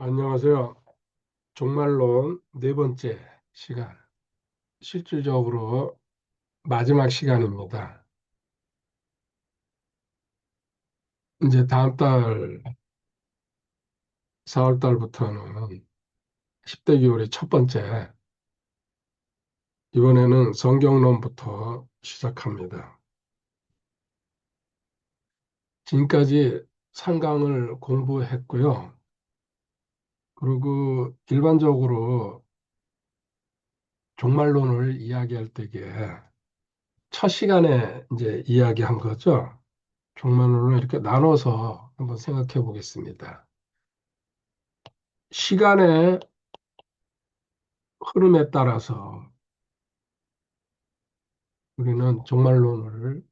안녕하세요. 종말론 네 번째 시간, 실질적으로 마지막 시간입니다. 이제 다음 달 4월 달부터는 10대 교울의 첫 번째, 이번에는 성경론부터 시작합니다. 지금까지 상강을 공부했고요. 그리고 일반적으로 종말론을 이야기할 때에 첫 시간에 이제 이야기한 거죠. 종말론을 이렇게 나눠서 한번 생각해 보겠습니다. 시간의 흐름에 따라서 우리는 종말론을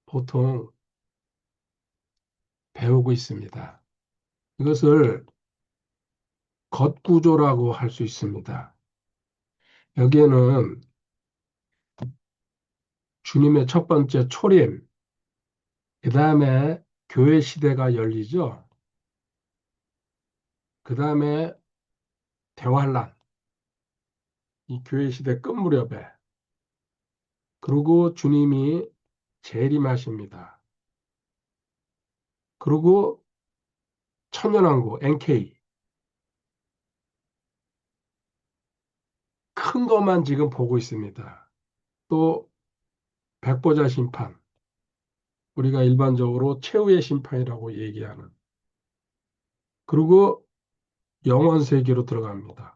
보통 배우고 있습니다. 이것을 겉구조라고 할 수 있습니다. 여기에는 주님의 첫 번째 초림, 그 다음에 교회 시대가 열리죠. 그 다음에 대환란, 이 교회 시대 끝 무렵에, 그리고 주님이 재림하십니다. 그리고 천년왕국, NK, 큰 것만 지금 보고 있습니다. 또 백보자 심판, 우리가 일반적으로 최후의 심판이라고 얘기하는. 그리고 영원 세계로 들어갑니다.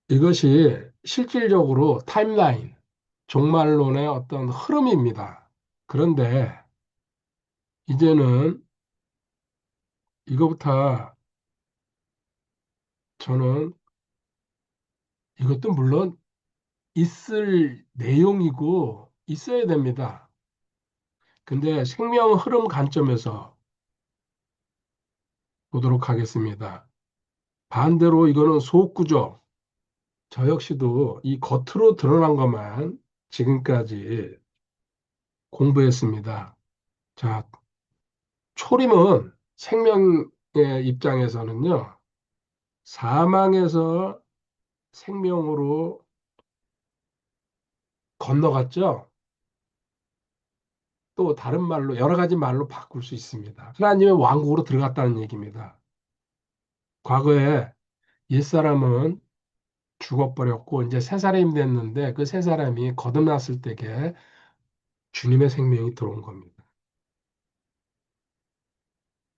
이것이 실질적으로 타임라인, 종말론의 어떤 흐름입니다. 그런데 이제는 이거부터 저는 이것도 물론 있을 내용이고 있어야 됩니다. 근데 생명 흐름 관점에서 보도록 하겠습니다. 반대로 이거는 소구조, 저 역시도 이 겉으로 드러난 것만 지금까지 공부했습니다. 자, 초림은 생명의 입장에서는요, 사망에서 생명으로 건너갔죠. 또 다른 말로, 여러 가지 말로 바꿀 수 있습니다. 하나님의 왕국으로 들어갔다는 얘기입니다. 과거에 옛사람은 죽어버렸고, 이제 새 사람이 됐는데, 그 새 사람이 거듭났을 때에 주님의 생명이 들어온 겁니다.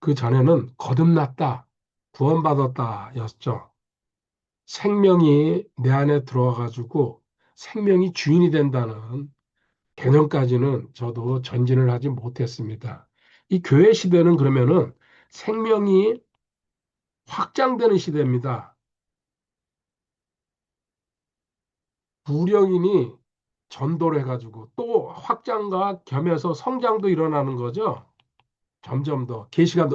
그 전에는 거듭났다, 구원받았다 였죠. 생명이 내 안에 들어와가지고 생명이 주인이 된다는 개념까지는 저도 전진을 하지 못했습니다. 이 교회 시대는 그러면은 생명이 확장되는 시대입니다. 부령인이 전도를 해가지고 또 확장과 겸해서 성장도 일어나는 거죠. 점점 더 계시가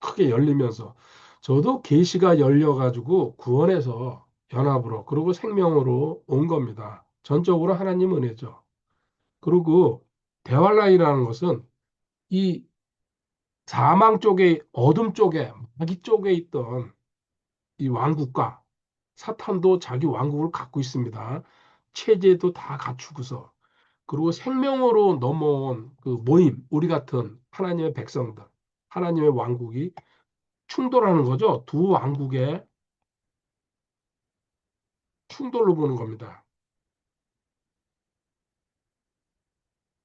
크게 열리면서 저도 계시가 열려가지고 구원해서 연합으로 그리고 생명으로 온 겁니다. 전적으로 하나님 은혜죠. 그리고 대환란이라는 것은 이 사망 쪽에 어둠 쪽에 마귀 쪽에 있던 이 왕국과 사탄도 자기 왕국을 갖고 있습니다. 체제도 다 갖추고서 그리고 생명으로 넘어온 그 모임 우리 같은 하나님의 백성들 하나님의 왕국이 충돌하는 거죠. 두 왕국의 충돌로 보는 겁니다.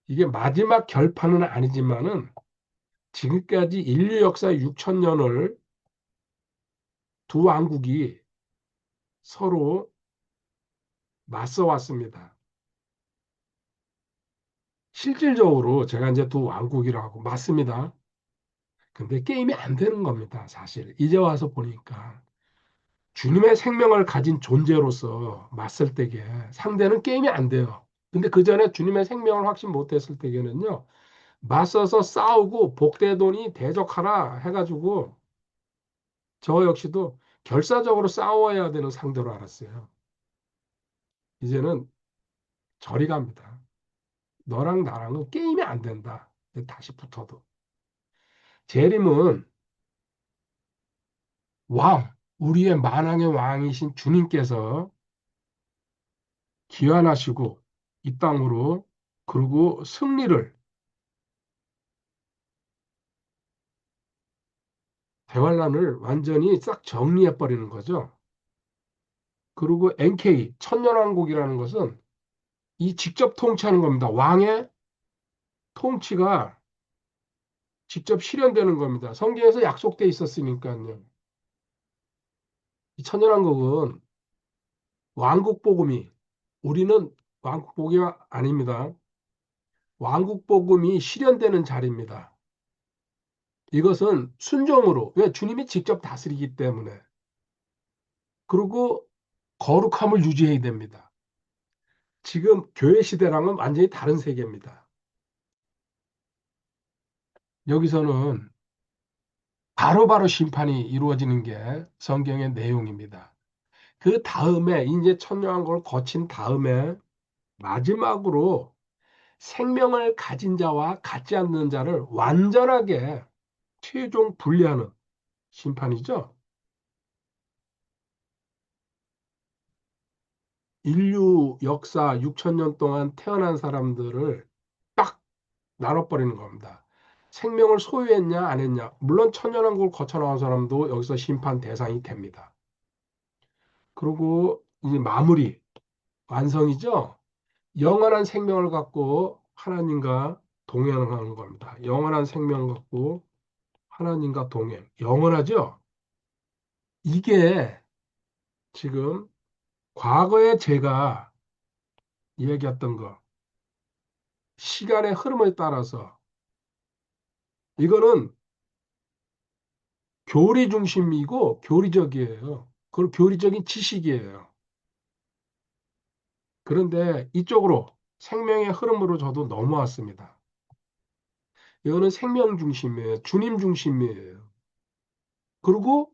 이게 마지막 결판은 아니지만은 지금까지 인류 역사 6천 년을 두 왕국이 서로 맞서 왔습니다. 실질적으로 제가 이제 두 왕국이라고 맞습니다. 근데 게임이 안 되는 겁니다, 사실. 이제 와서 보니까. 주님의 생명을 가진 존재로서 맞설 때게 상대는 게임이 안 돼요. 근데 그 전에 주님의 생명을 확신 못했을 때에는요, 맞서서 싸우고 복대돈이 대적하라 해가지고 저 역시도 결사적으로 싸워야 되는 상대로 알았어요. 이제는 저리 갑니다. 너랑 나랑은 게임이 안 된다. 다시 붙어도. 재림은 왕, 우리의 만왕의 왕이신 주님께서 귀환하시고 이 땅으로 그리고 승리를 대환란을 완전히 싹 정리해 버리는 거죠. 그리고 NK 천년왕국이라는 것은 이 직접 통치하는 겁니다. 왕의 통치가 직접 실현되는 겁니다. 성경에서 약속돼 있었으니까요. 이 천년왕국은 왕국 복음이 우리는 왕국 복음이 아닙니다. 왕국 복음이 실현되는 자리입니다. 이것은 순종으로 왜 주님이 직접 다스리기 때문에 그리고 거룩함을 유지해야 됩니다. 지금 교회 시대랑은 완전히 다른 세계입니다. 여기서는 바로바로 심판이 이루어지는 게 성경의 내용입니다. 그 다음에 이제 천년왕국을 거친 다음에 마지막으로 생명을 가진 자와 갖지 않는 자를 완전하게 최종 분리하는 심판이죠. 인류 역사 6천 년 동안 태어난 사람들을 딱 나눠버리는 겁니다. 생명을 소유했냐 안 했냐. 물론 천년왕국을 거쳐 나온 사람도 여기서 심판 대상이 됩니다. 그리고 이제 마무리 완성이죠. 영원한 생명을 갖고 하나님과 동행하는 겁니다. 영원한 생명 갖고 하나님과 동행. 영원하죠? 이게 지금 과거에 제가 이야기했던 거, 시간의 흐름에 따라서 이거는 교리 중심이고 교리적이에요. 그리고 교리적인 지식이에요. 그런데 이쪽으로 생명의 흐름으로 저도 넘어왔습니다. 이거는 생명 중심이에요. 주님 중심이에요. 그리고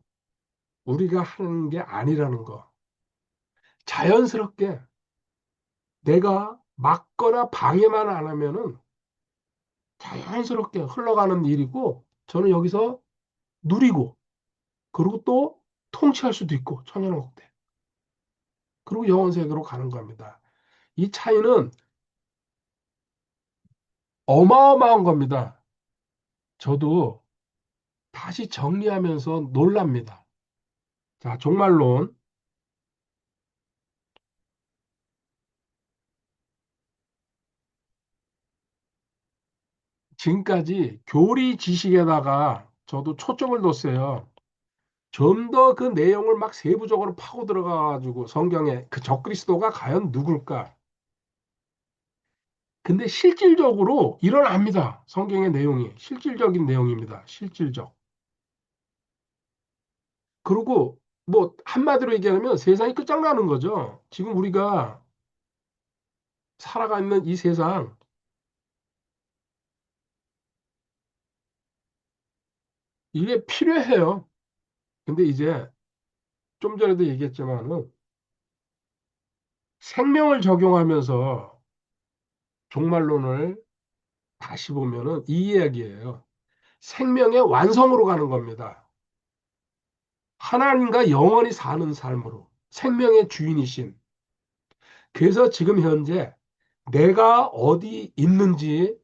우리가 하는 게 아니라는 거. 자연스럽게 내가 막거나 방해만 안 하면은 자연스럽게 흘러가는 일이고 저는 여기서 누리고 그리고 또 통치할 수도 있고 천연왕국 때. 그리고 영원 세계로 가는 겁니다. 이 차이는 어마어마한 겁니다. 저도 다시 정리하면서 놀랍니다. 자, 종말론. 지금까지 교리 지식에다가 저도 초점을 뒀어요. 좀 더 그 내용을 막 세부적으로 파고 들어가가지고 성경에 그 적그리스도가 과연 누굴까? 근데 실질적으로 일어납니다. 성경의 내용이. 실질적인 내용입니다. 실질적. 그리고 뭐 한마디로 얘기하면 세상이 끝장나는 거죠. 지금 우리가 살아가는 이 세상, 이게 필요해요. 근데 이제 좀 전에도 얘기했지만은 생명을 적용하면서 종말론을 다시 보면은 이 이야기예요. 생명의 완성으로 가는 겁니다. 하나님과 영원히 사는 삶으로. 생명의 주인이신. 그래서 지금 현재 내가 어디 있는지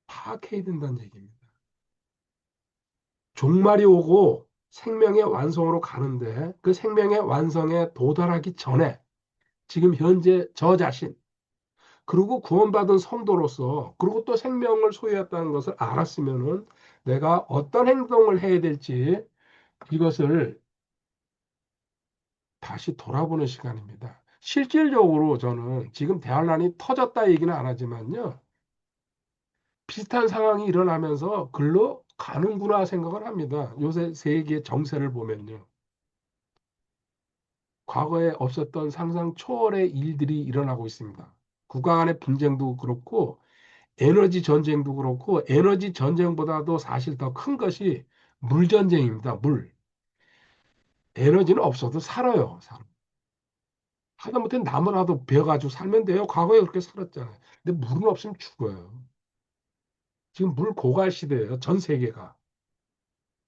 파악해야 된다는 얘기입니다. 종말이 오고 생명의 완성으로 가는데 그 생명의 완성에 도달하기 전에 지금 현재 저 자신 그리고 구원받은 성도로서 그리고 또 생명을 소유했다는 것을 알았으면은 내가 어떤 행동을 해야 될지 이것을 다시 돌아보는 시간입니다. 실질적으로 저는 지금 대환란이 터졌다 얘기는 안 하지만요. 비슷한 상황이 일어나면서 글로 가는구나 생각을 합니다. 요새 세계 정세를 보면요. 과거에 없었던 상상 초월의 일들이 일어나고 있습니다. 국가 간의 분쟁도 그렇고 에너지 전쟁도 그렇고 에너지 전쟁보다도 사실 더 큰 것이 물 전쟁입니다. 물. 에너지는 없어도 살아요. 하다못해 나무라도 베어가지고 살면 돼요. 과거에 그렇게 살았잖아요. 근데 물은 없으면 죽어요. 지금 물 고갈 시대예요. 전 세계가.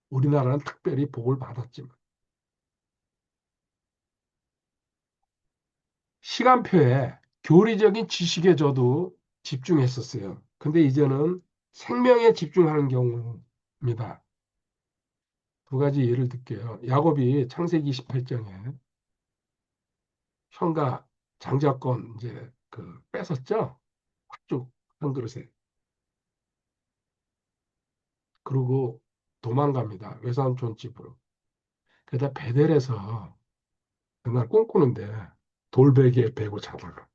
우리나라는 특별히 복을 받았지만 시간표에 교리적인 지식에 저도 집중했었어요. 근데 이제는 생명에 집중하는 경우입니다. 두 가지 예를 들게요. 야곱이 창세기 28장에 형과 장자권 이제 그 뺏었죠? 쭉 한 그릇에. 그리고 도망갑니다. 외삼촌 집으로. 그러다 베델에서 그날 꿈꾸는데 돌베개에 베고 자다가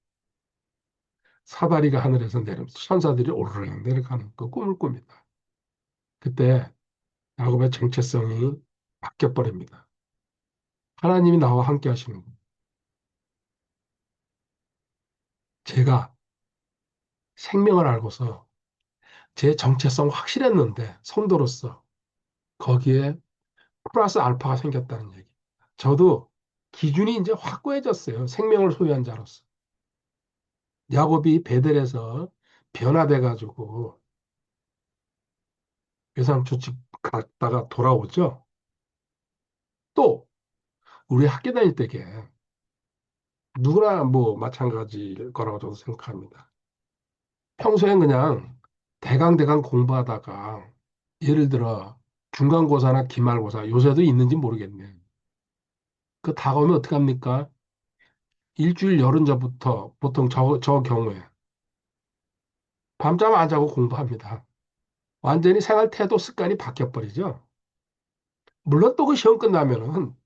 사다리가 하늘에서 내려오면서 천사들이 오르르 내려가는 그 꿈을 꿉니다. 그때 야곱의 정체성이 바뀌어 버립니다. 하나님이 나와 함께 하시는 거. 제가 생명을 알고서 제 정체성 확실했는데 성도로서 거기에 플러스 알파가 생겼다는 얘기. 저도 기준이 이제 확고해졌어요. 생명을 소유한 자로서. 야곱이 베델에서 변화돼 가지고 외삼촌 집 갔다가 돌아오죠. 또 우리 학교 다닐 때게 누구나 뭐 마찬가지일 거라고 저도 생각합니다. 평소엔 그냥 대강대강 공부하다가 예를 들어 중간고사나 기말고사 요새도 있는지 모르겠네. 그 다가오면 어떡합니까? 일주일 열은 전부터 보통 저 경우에 밤잠 안 자고 공부합니다. 완전히 생활 태도 습관이 바뀌어버리죠. 물론 또 그 시험 끝나면은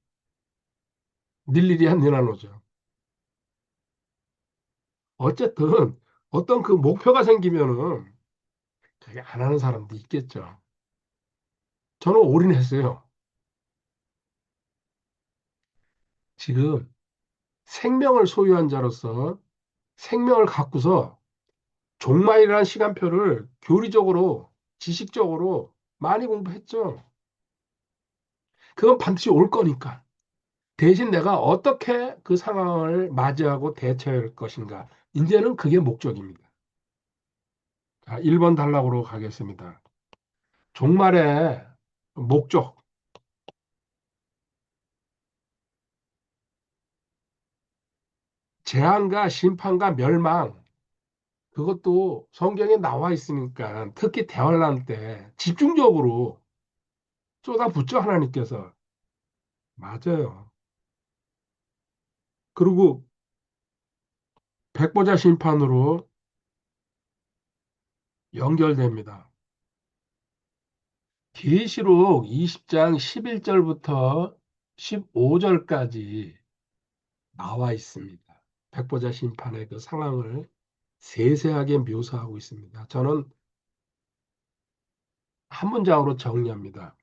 일일이 한 일하노죠. 어쨌든 어떤 그 목표가 생기면은 그게 안 하는 사람도 있겠죠. 저는 올인했어요. 지금 생명을 소유한 자로서 생명을 갖고서 종말이라는 시간표를 교리적으로, 지식적으로 많이 공부했죠. 그건 반드시 올 거니까. 대신 내가 어떻게 그 상황을 맞이하고 대처할 것인가. 이제는 그게 목적입니다. 자, 1번 단락으로 가겠습니다. 종말의 목적, 재앙과 심판과 멸망, 그것도 성경에 나와 있으니까 특히 대환란 때 집중적으로 쏟아붓죠, 하나님께서. 맞아요. 그리고 백보자 심판으로 연결됩니다. 계시록 20장 11절부터 15절까지 나와 있습니다. 백보자 심판의 그 상황을 세세하게 묘사하고 있습니다. 저는 한 문장으로 정리합니다.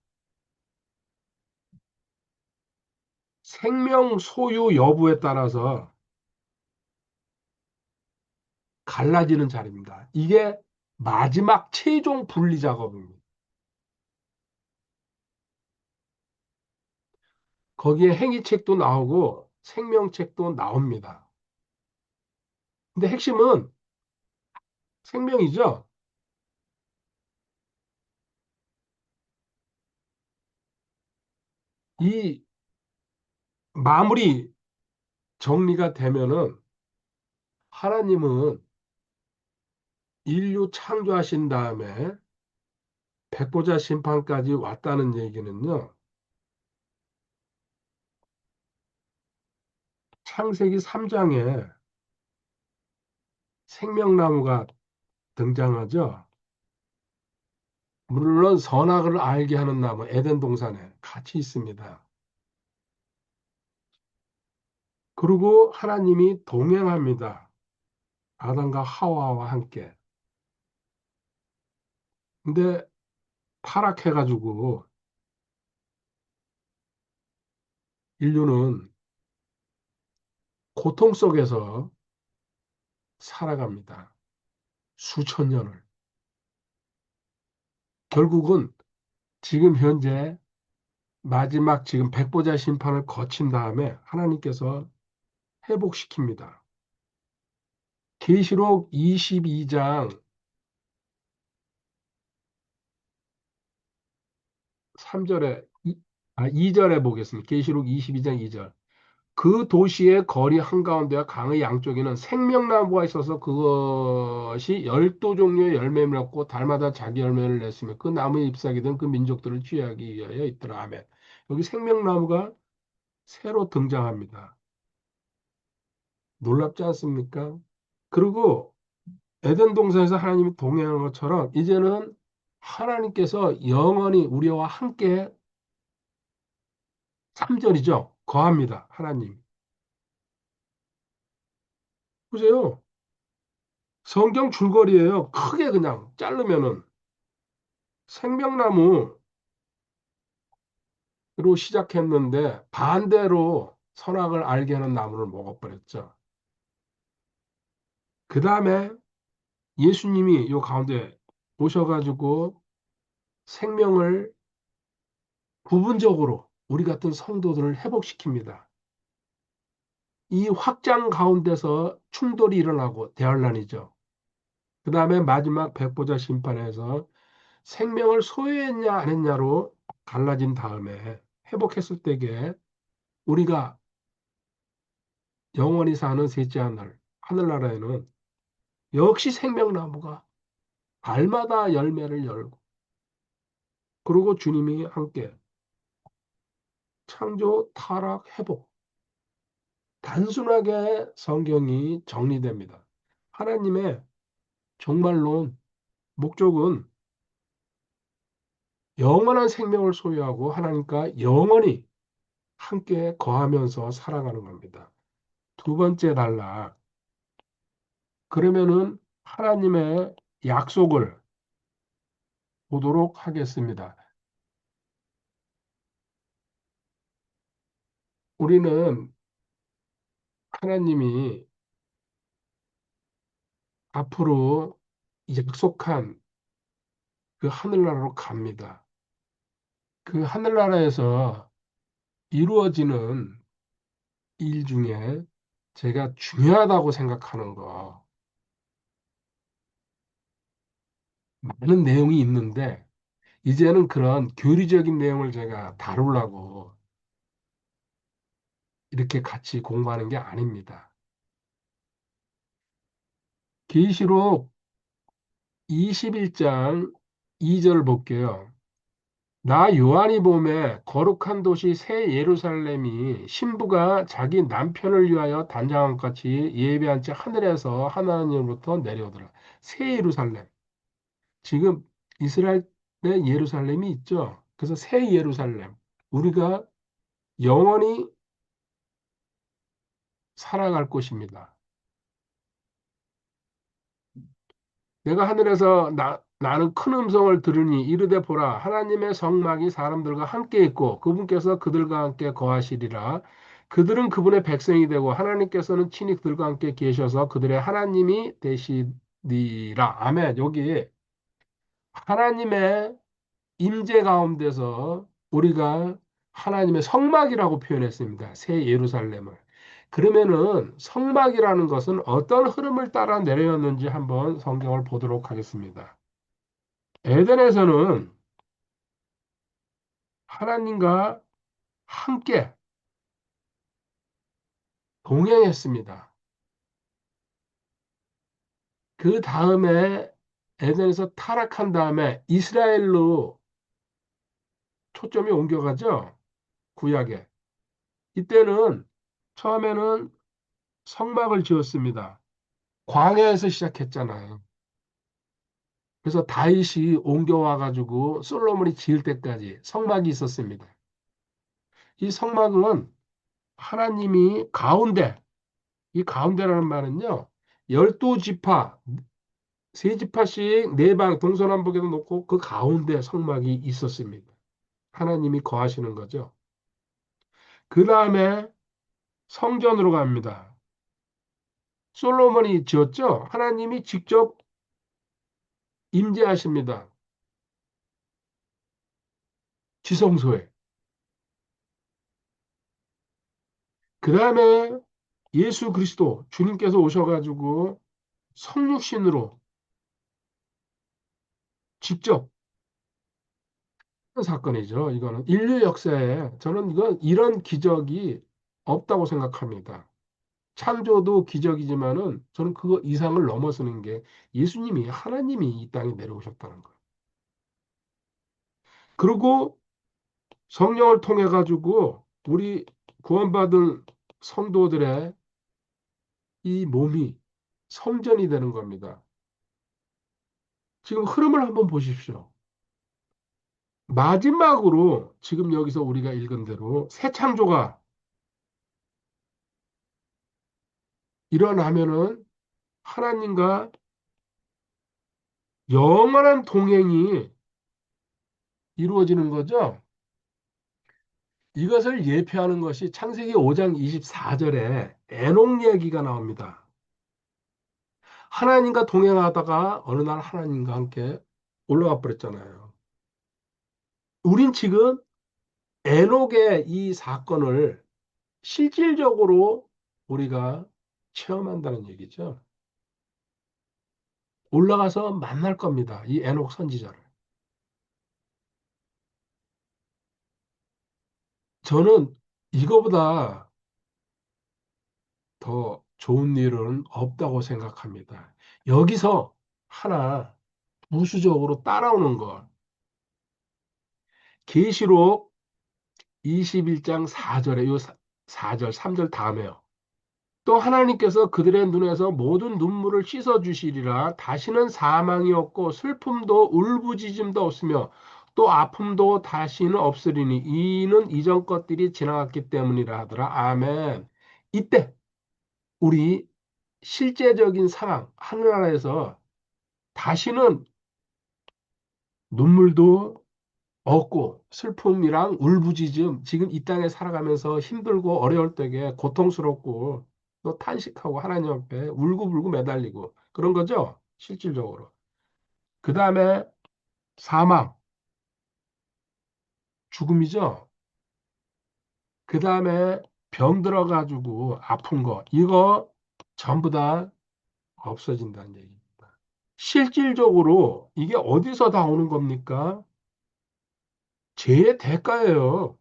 생명 소유 여부에 따라서 갈라지는 자리입니다. 이게 마지막 최종 분리 작업입니다. 거기에 행위책도 나오고 생명책도 나옵니다. 근데 핵심은 생명이죠. 이 마무리 정리가 되면은 하나님은 인류 창조하신 다음에 백보자 심판까지 왔다는 얘기는요. 창세기 3장에 생명나무가 등장하죠. 물론 선악을 알게 하는 나무 에덴 동산에 같이 있습니다. 그리고 하나님이 동행합니다. 아담과 하와와 함께. 근데 타락해가지고 인류는 고통 속에서 살아갑니다. 수천 년을. 결국은 지금 현재 마지막 지금 백보자 심판을 거친 다음에 하나님께서 회복시킵니다. 계시록 22장 3절에 2절에 보겠습니다. 계시록 22장 2절. 그 도시의 거리 한가운데와 강의 양쪽에는 생명나무가 있어서 그것이 12종류의 열매를 맺고 달마다 자기 열매를 냈으며 그 나무에 잎사귀 든 그 민족들을 취하기 위하여 있더라. 아멘. 여기 생명나무가 새로 등장합니다. 놀랍지 않습니까? 그리고 에덴 동산에서 하나님이 동행한 것처럼 이제는 하나님께서 영원히 우리와 함께 3절이죠. 거합니다. 하나님. 보세요. 성경 줄거리예요. 크게 그냥 자르면은 생명나무로 시작했는데 반대로 선악을 알게 하는 나무를 먹어버렸죠. 그 다음에 예수님이 요 가운데 오셔가지고 생명을 부분적으로 우리 같은 성도들을 회복시킵니다. 이 확장 가운데서 충돌이 일어나고 대환란이죠. 그 다음에 마지막 백보자 심판에서 생명을 소유했냐 안 했냐로 갈라진 다음에 회복했을 때에 우리가 영원히 사는 셋째 하늘나라에는 역시 생명나무가 달마다 열매를 열고 그리고 주님이 함께 창조, 타락, 회복 단순하게 성경이 정리됩니다. 하나님의 종말론 목적은 영원한 생명을 소유하고 하나님과 영원히 함께 거하면서 살아가는 겁니다. 두 번째 단락. 그러면은 하나님의 약속을 보도록 하겠습니다. 우리는 하나님이 앞으로 약속한 그 하늘나라로 갑니다. 그 하늘나라에서 이루어지는 일 중에 제가 중요하다고 생각하는 거 많은 내용이 있는데 이제는 그런 교리적인 내용을 제가 다루려고 이렇게 같이 공부하는 게 아닙니다. 계시록 21장 2절 볼게요. 나 요한이 보매 거룩한 도시 새 예루살렘이 신부가 자기 남편을 위하여 단장한 것 같이 예배한 채 하늘에서 하나님으로부터 내려오더라. 새 예루살렘. 지금 이스라엘의 예루살렘이 있죠. 그래서 새 예루살렘. 우리가 영원히 살아갈 곳입니다. 내가 하늘에서 나는 큰 음성을 들으니 이르되 보라 하나님의 성막이 사람들과 함께 있고 그분께서 그들과 함께 거하시리라. 그들은 그분의 백성이 되고 하나님께서는 친히 그들과 함께 계셔서 그들의 하나님이 되시리라. 아멘. 여기 하나님의 임재 가운데서 우리가 하나님의 성막이라고 표현했습니다. 새 예루살렘을. 그러면은 성막이라는 것은 어떤 흐름을 따라 내려왔는지 한번 성경을 보도록 하겠습니다. 에덴에서는 하나님과 함께 동행했습니다. 그 다음에 에덴에서 타락한 다음에 이스라엘로 초점이 옮겨가죠. 구약에. 이때는 처음에는 성막을 지었습니다. 광야에서 시작했잖아요. 그래서 다윗이 옮겨와 가지고 솔로몬이 지을 때까지 성막이 있었습니다. 이 성막은 하나님이 가운데, 이 가운데라는 말은요, 12지파, 세 지파씩 네 방 동서남북에도 놓고 그 가운데 성막이 있었습니다. 하나님이 거하시는 거죠. 그 다음에 성전으로 갑니다. 솔로몬이 지었죠? 하나님이 직접 임재하십니다. 지성소에. 그 다음에 예수 그리스도 주님께서 오셔가지고 성육신으로 직접 사건이죠. 이거는 인류 역사에 저는 이런 기적이 없다고 생각합니다. 창조도 기적이지만은 저는 그거 이상을 넘어서는 게 예수님이 하나님이 이 땅에 내려오셨다는 거예요. 그리고 성령을 통해 가지고 우리 구원받은 성도들의 이 몸이 성전이 되는 겁니다. 지금 흐름을 한번 보십시오. 마지막으로 지금 여기서 우리가 읽은 대로 새 창조가 일어나면은 하나님과 영원한 동행이 이루어지는 거죠. 이것을 예표하는 것이 창세기 5장 24절에 에녹 얘기가 나옵니다. 하나님과 동행하다가 어느 날 하나님과 함께 올라가 버렸잖아요. 우린 지금 에녹의 이 사건을 실질적으로 우리가 체험한다는 얘기죠. 올라가서 만날 겁니다. 이 에녹 선지자를. 저는 이거보다 더 좋은 일은 없다고 생각합니다. 여기서 하나 무수적으로 따라오는 것. 계시록 21장 4절에 요 4절, 3절 다음에요. 또 하나님께서 그들의 눈에서 모든 눈물을 씻어 주시리라. 다시는 사망이 없고 슬픔도 울부짖음도 없으며 또 아픔도 다시는 없으리니 이는 이전 것들이 지나갔기 때문이라 하더라. 아멘. 이때 우리 실제적인 상황, 하늘나라에서 다시는 눈물도 없고 슬픔이랑 울부짖음, 지금 이 땅에 살아가면서 힘들고 어려울 때에 고통스럽고 또 탄식하고 하나님 앞에 울고불고 매달리고 그런 거죠. 실질적으로. 그 다음에 사망, 죽음이죠. 그 다음에 병 들어가지고 아픈 거, 이거 전부 다 없어진다는 얘기입니다. 실질적으로 이게 어디서 다 오는 겁니까? 죄의 대가예요.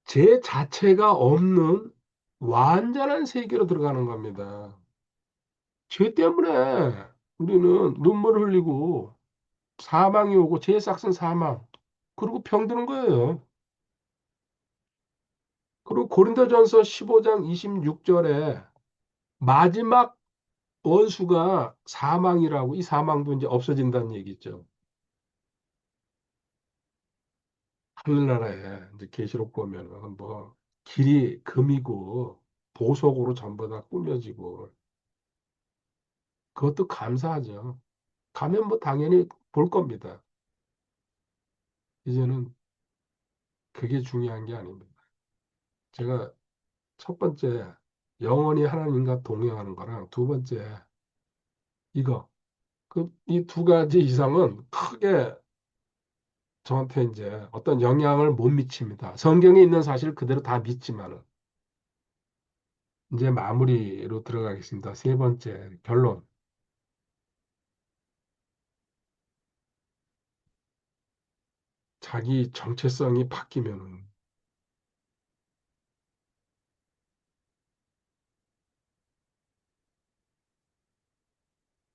죄 자체가 없는 완전한 세계로 들어가는 겁니다. 죄 때문에 우리는 눈물 흘리고 사망이 오고 죄의 싹슨 사망. 그리고 병드는 거예요. 그리고 고린도전서 15장 26절에 마지막 원수가 사망이라고 이 사망도 이제 없어진다는 얘기죠. 하늘나라에 이제 계시록 보면은 뭐 길이 금이고 보석으로 전부 다 꾸며지고 그것도 감사하죠. 가면 뭐 당연히 볼 겁니다. 이제는 그게 중요한 게 아닙니다. 제가 첫 번째 영원히 하나님과 동행하는 거랑 두 번째 이거 그 이 두 가지 이상은 크게 저한테 이제 어떤 영향을 못 미칩니다. 성경에 있는 사실 그대로 다 믿지만은 이제 마무리로 들어가겠습니다. 세 번째 결론. 자기 정체성이 바뀌면은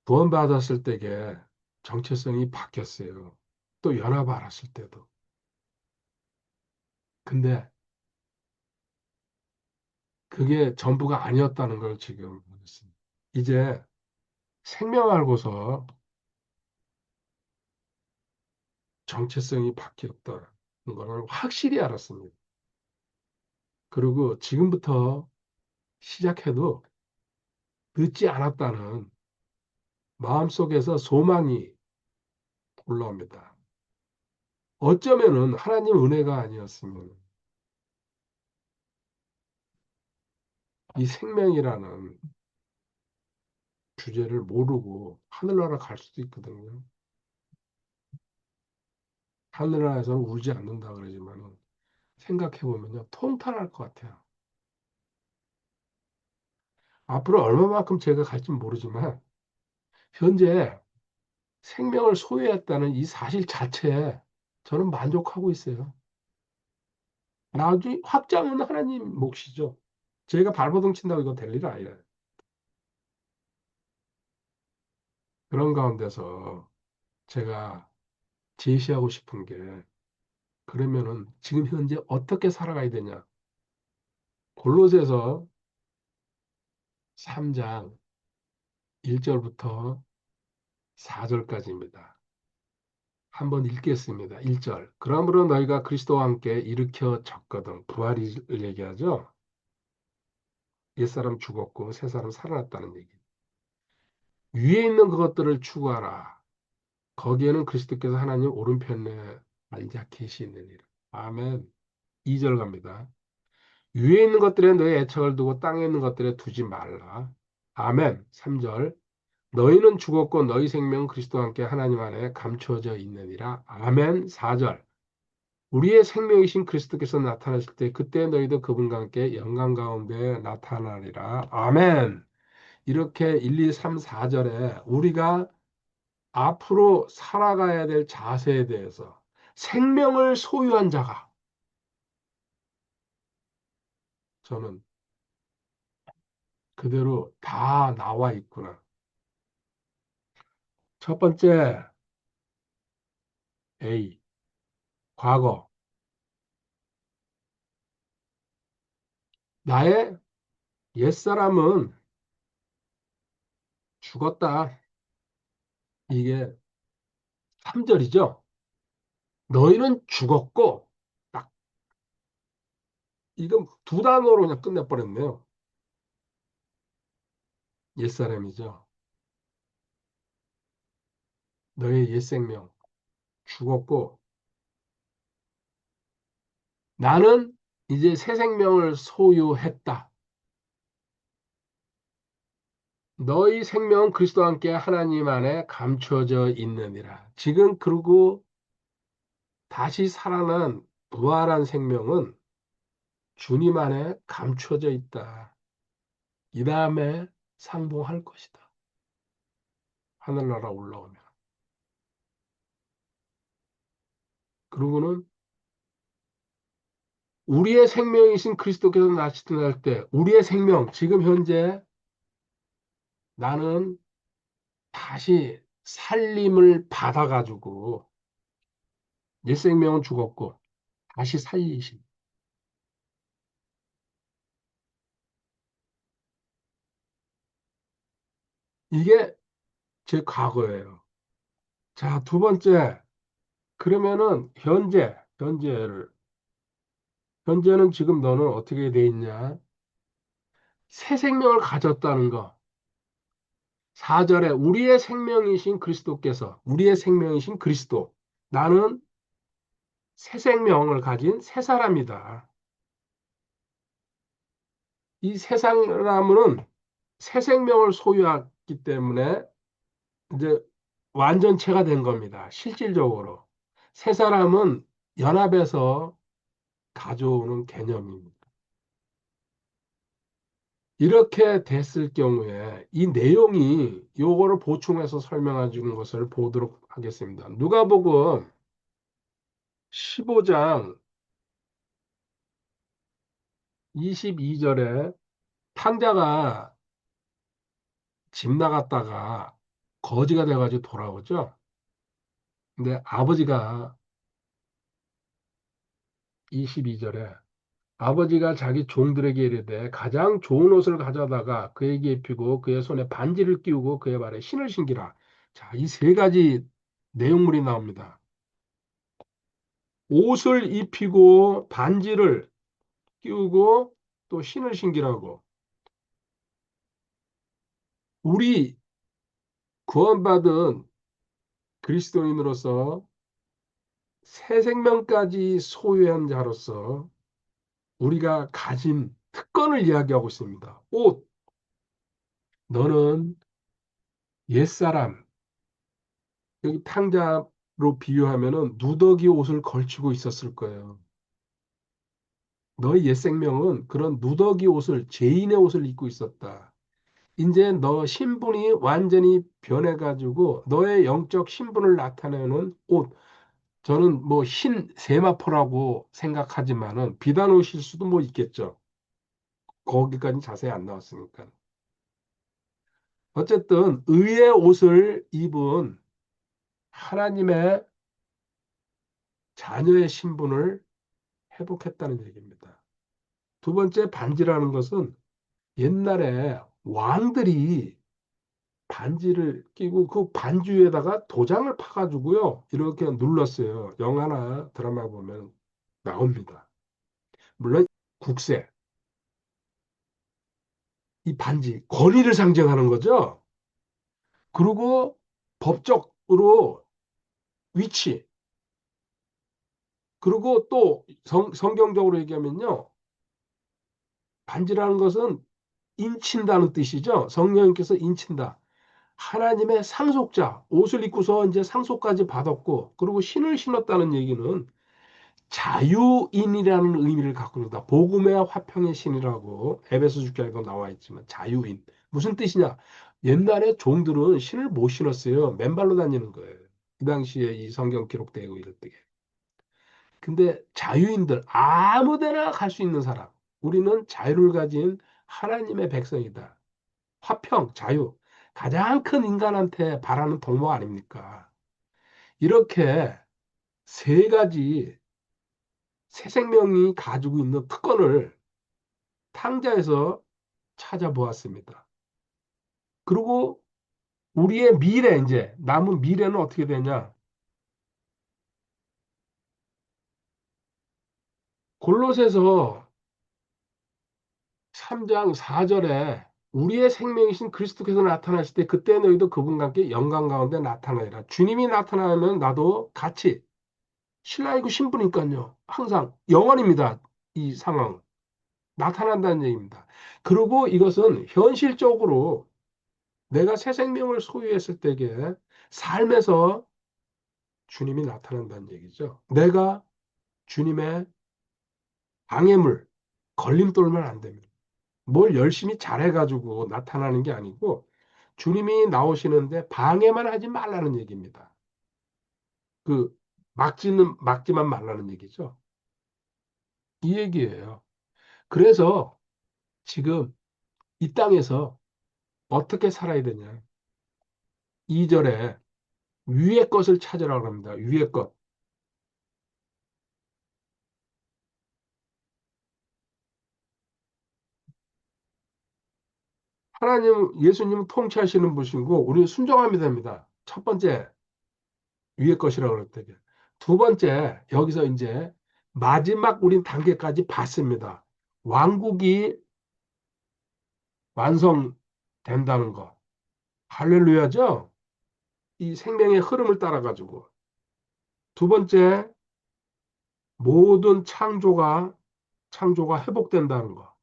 구원받았을 때게 정체성이 바뀌었어요. 또 연합 알았을 때도. 근데 그게 전부가 아니었다는 걸 지금 알았습니다. 이제 생명 알고서 정체성이 바뀌었다는 걸 확실히 알았습니다. 그리고 지금부터 시작해도 늦지 않았다는 마음속에서 소망이 올라옵니다. 어쩌면은 하나님 은혜가 아니었으면 이 생명이라는 주제를 모르고 하늘나라 갈 수도 있거든요. 하늘나라에서는 울지 않는다 그러지만 생각해 보면요 통탄할 것 같아요. 앞으로 얼마만큼 제가 갈지 모르지만 현재 생명을 소유했다는 이 사실 자체에 저는 만족하고 있어요. 나중에 확장은 하나님 몫이죠. 저희가 발버둥 친다고 이거 될 일 아니에요. 그런 가운데서 제가 제시하고 싶은 게 그러면은 지금 현재 어떻게 살아가야 되냐? 골로새서 3장 1절부터 4절까지입니다. 한번 읽겠습니다. 1절. 그러므로 너희가 그리스도와 함께 일으켜 졌거든. 부활을 얘기하죠. 옛사람 죽었고 새사람 살아났다는 얘기. 위에 있는 그것들을 추구하라. 거기에는 그리스도께서 하나님 오른편에 앉아 계시느니라. 아멘. 2절 갑니다. 위에 있는 것들에 너의 애착을 두고 땅에 있는 것들에 두지 말라. 아멘. 3절. 너희는 죽었고 너희 생명은 그리스도와 함께 하나님 안에 감추어져 있느니라. 아멘. 4절. 우리의 생명이신 그리스도께서 나타나실 때 그때 너희도 그분과 함께 영광 가운데 나타나리라. 아멘. 이렇게 1, 2, 3, 4절에 우리가 앞으로 살아가야 될 자세에 대해서 생명을 소유한 자가 저는 그대로 다 나와 있구나. 첫 번째, A. 과거. 나의 옛사람은 죽었다. 이게 3절이죠. 너희는 죽었고, 딱, 이건 두 단어로 그냥 끝내버렸네요. 옛사람이죠. 너의 옛생명. 죽었고, 나는 이제 새 생명을 소유했다. 너희 생명은 그리스도와 함께 하나님 안에 감춰져 있느니라. 지금 그러고 다시 살아난 부활한 생명은 주님 안에 감춰져 있다. 이 다음에 상봉할 것이다. 하늘나라 올라오면. 그러고는 우리의 생명이신 그리스도께서 나타날 때 우리의 생명, 지금 현재 나는 다시 살림을 받아가지고 옛 생명은 죽었고 다시 살리신. 이게 제 과거예요. 자, 두 번째. 그러면은 현재는 지금 너는 어떻게 돼 있냐? 새 생명을 가졌다는 거. 4절에 우리의 생명이신 그리스도. 나는 새 생명을 가진 새 사람이다. 이 새 사람은 새 생명을 소유했기 때문에 이제 완전체가 된 겁니다. 실질적으로. 새 사람은 연합에서 가져오는 개념입니다. 이렇게 됐을 경우에 이 내용이 요거를 보충해서 설명해 주는 것을 보도록 하겠습니다. 누가복음 15장 22절에 탕자가 집 나갔다가 거지가 돼가지고 돌아오죠. 근데 아버지가 22절에 아버지가 자기 종들에게 이르되 가장 좋은 옷을 가져다가 그에게 입히고 그의 손에 반지를 끼우고 그의 발에 신을 신기라. 자, 이 세 가지 내용물이 나옵니다. 옷을 입히고 반지를 끼우고 또 신을 신기라고. 우리 구원받은 그리스도인으로서 새 생명까지 소유한 자로서 우리가 가진 특권을 이야기하고 있습니다. 옷, 너는 옛사람, 여기 탕자로 비유하면은 누더기 옷을 걸치고 있었을 거예요. 너의 옛 생명은 그런 누더기 옷을, 죄인의 옷을 입고 있었다. 이제 너 신분이 완전히 변해가지고 너의 영적 신분을 나타내는 옷. 저는 뭐 흰 세마포라고 생각하지만은 비단 옷일 수도 뭐 있겠죠. 거기까지 자세히 안 나왔으니까. 어쨌든 의의 옷을 입은 하나님의 자녀의 신분을 회복했다는 얘기입니다. 두 번째 반지라는 것은 옛날에 왕들이 반지를 끼고 그 반지 위에다가 도장을 파가지고요. 이렇게 눌렀어요. 영화나 드라마 보면 나옵니다. 물론 국세, 이 반지, 권위를 상징하는 거죠. 그리고 법적으로 위치, 그리고 또 성경적으로 얘기하면요. 반지라는 것은 인친다는 뜻이죠. 성령님께서 인친다. 하나님의 상속자, 옷을 입고서 이제 상속까지 받았고, 그리고 신을 신었다는 얘기는 자유인이라는 의미를 갖고 있다. 복음의 화평의 신이라고 에베소 주께에도 나와 있지만 자유인. 무슨 뜻이냐? 옛날에 종들은 신을 못 신었어요. 맨발로 다니는 거예요. 그 당시에 이 성경 기록되고 이럴 때. 근데 자유인들 아무 데나 갈 수 있는 사람. 우리는 자유를 가진 하나님의 백성이다. 화평, 자유. 가장 큰 인간한테 바라는 복목 아닙니까? 이렇게 세 가지 새 생명이 가지고 있는 특권을 탕자에서 찾아보았습니다. 그리고 우리의 미래, 이제 남은 미래는 어떻게 되냐? 골로새서 3장 4절에 우리의 생명이신 그리스도께서 나타나실 때 그때 너희도 그분과 함께 영광 가운데 나타나리라. 주님이 나타나면 나도 같이 신랑이고 신부니까요. 항상 영원입니다. 이 상황. 나타난다는 얘기입니다. 그리고 이것은 현실적으로 내가 새 생명을 소유했을 때에 삶에서 주님이 나타난다는 얘기죠. 내가 주님의 방해물, 걸림돌만 안 됩니다. 뭘 열심히 잘해가지고 나타나는 게 아니고 주님이 나오시는데 방해만 하지 말라는 얘기입니다. 그 막지만 말라는 얘기죠. 이 얘기예요. 그래서 지금 이 땅에서 어떻게 살아야 되냐? 2절에 위의 것을 찾으라고 합니다. 위의 것. 하나님, 예수님은 통치하시는 분이고 우리는 순종하면 됩니다. 첫 번째, 위의 것이라고 그랬대요. 두 번째, 여기서 이제 마지막 우린 단계까지 봤습니다. 왕국이 완성된다는 거. 할렐루야죠? 이 생명의 흐름을 따라가지고. 두 번째, 모든 창조가 회복된다는 거.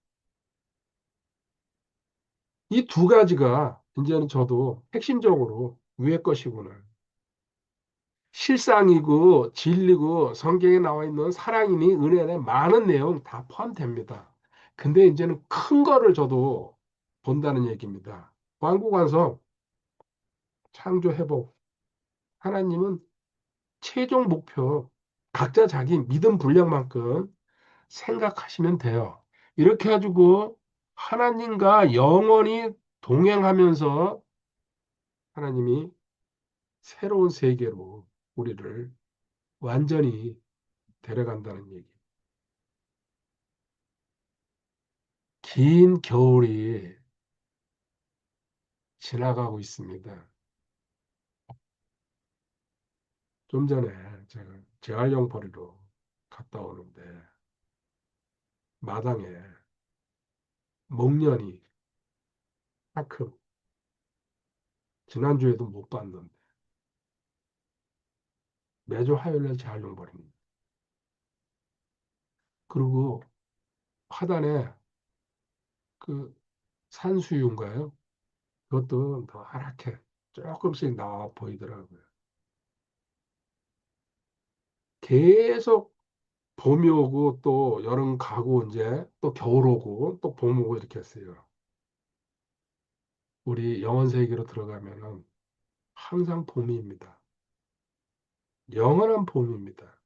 이 두 가지가 이제는 저도 핵심적으로 위의 것이구나. 실상이고 진리고 성경에 나와 있는 사랑이니 은혜에 많은 내용 다 포함됩니다. 근데 이제는 큰 거를 저도 본다는 얘기입니다. 완구 완성, 창조 회복. 하나님은 최종 목표 각자 자기 믿음 분량만큼 생각하시면 돼요. 이렇게 해가지고 하나님과 영원히 동행하면서 하나님이 새로운 세계로 우리를 완전히 데려간다는 얘기. 긴 겨울이 지나가고 있습니다. 좀 전에 제가 재활용 버리러 갔다 오는데 마당에 목련이 큰 지난주에도 못 봤는데 매주 화요일날 재활용 버립니다. 그리고 화단에 그 산수유인가요? 그것도 더 하얗게 조금씩 나와 보이더라고요. 계속 봄이 오고 또 여름 가고 이제 또 겨울 오고 또 봄 오고 이렇게 했어요. 우리 영원 세계로 들어가면은 항상 봄입니다. 영원한 봄입니다.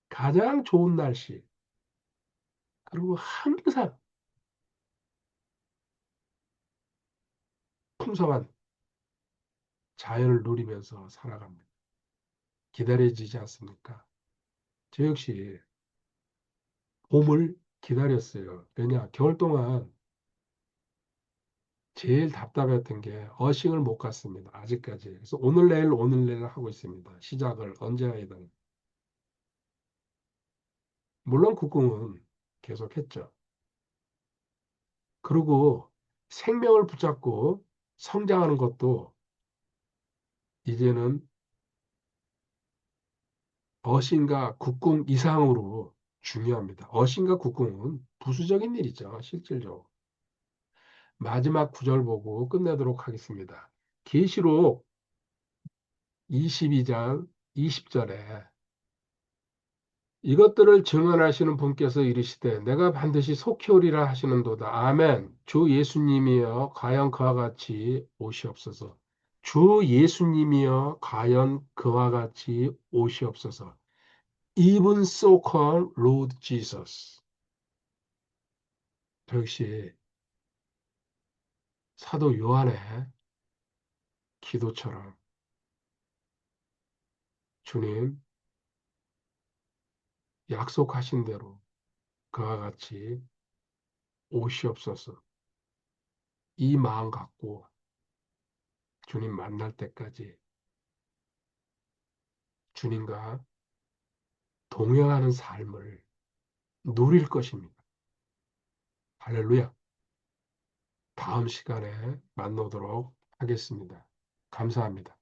가장 좋은 날씨. 그리고 항상 풍성한 자연을 누리면서 살아갑니다. 기다려지지 않습니까? 저 역시 봄을 기다렸어요. 왜냐? 겨울 동안 제일 답답했던 게 어싱을 못 갔습니다. 아직까지. 그래서 오늘 내일 하고 있습니다. 시작을 언제 하든. 물론 국궁은 계속했죠. 그리고 생명을 붙잡고 성장하는 것도 이제는 어신과 국궁 이상으로 중요합니다. 어신과 국궁은 부수적인 일이죠. 실질적으로. 마지막 구절 보고 끝내도록 하겠습니다. 계시록 22장 20절에 이것들을 증언하시는 분께서 이르시되 내가 반드시 속히 오리라 하시는도다. 아멘. 주 예수님이여 과연 그와 같이 오시옵소서. 주 예수님이여 과연 그와 같이 오시옵소서. Even so called Lord Jesus. 저 역시 사도 요한의 기도처럼 주님 약속하신 대로 그와 같이 오시옵소서. 이 마음 갖고 주님 만날 때까지 주님과 동행하는 삶을 누릴 것입니다. 할렐루야. 다음 시간에 만나도록 하겠습니다. 감사합니다.